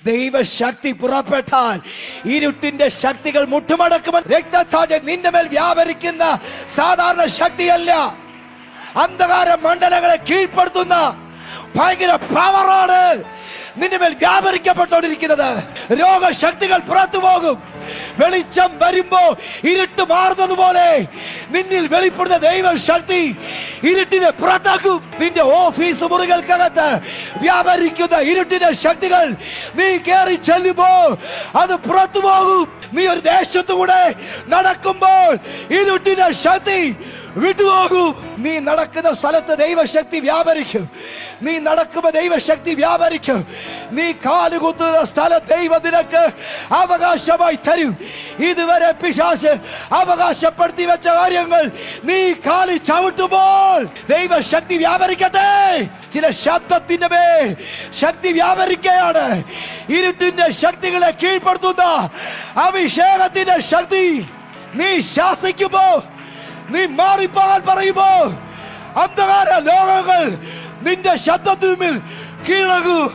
ദൈവശക്തി പുറപ്പെട്ടാൽ ഇരുട്ടിന്റെ ശക്തികൾ മുട്ടുമടക്കുമെന്ന്. രക്തസാക്ഷ്യം നിന്റെ മേൽ വ്യാപരിക്കുന്ന സാധാരണ ശക്തിയല്ല, അന്ധകാര മണ്ഡലങ്ങളെ കീഴ്പ്പെടുത്തുന്ന ഭയങ്കര പവറാണ് നിന്റെ മേൽ വ്യാപരിക്കപ്പെട്ടുകൊണ്ടിരിക്കുന്നത്. രോഗശക്തികൾ പുറത്തു പോകും. വെളിച്ചം വരുമ്പോ ഇരുട്ട് മാറുന്നത് പോലെ നിന്നിൽ വെളിപ്പെടുന്ന ദൈവശക്തി ഇരുട്ടിനെ പുറത്താക്കും. നിന്റെ ഓഫീസ് മുറികൾക്കകത്ത് വ്യാപരിക്കുന്ന ഇരുട്ടിന്റെ ശക്തികൾ നീ കയറി ചെല്ലുമ്പോ അത് പുറത്തു പോകും. നീ ഒരു ദേശത്തുകൂടെ നടക്കുമ്പോൾ ഇരുട്ടിന്റെ ശക്തി വിട്ടുപോകും. നീ നടക്കുന്ന സ്ഥലത്ത് ദൈവശക്തി വ്യാപരിക്കും. നീ നടക്കുമ്പോൾ ദൈവശക്തി വ്യാപരിക്കും. നീ കാലുകുത്തുന്ന സ്ഥലത്ത് ദൈവം നിനക്ക് അവകാശമായി തരും. ഇതുവരെ പിശാച് അവകാശപ്പെടുത്തി വെച്ച കാര്യങ്ങൾ നീ കാലി ചവിട്ടുമ്പോൾ ദൈവശക്തി വ്യാപരിക്കട്ടെ. ചില ശബ്ദത്തിന്റെ മേൽ ശക്തി വ്യാപരിക്കുകയാണ്. ഇരുട്ടിന്റെ ശക്തികളെ കീഴ്പ്പെടുത്തുന്ന അഭിഷേകത്തിന്റെ ശക്തി നീ ശാസിക്കുമ്പോ, നീ മാറിപ്പോകാൻ പറയുമ്പോ അന്ധകാര ലോകങ്ങൾ നിന്റെ ശബ്ദത്തിന്മേൽ കീഴടങ്ങും.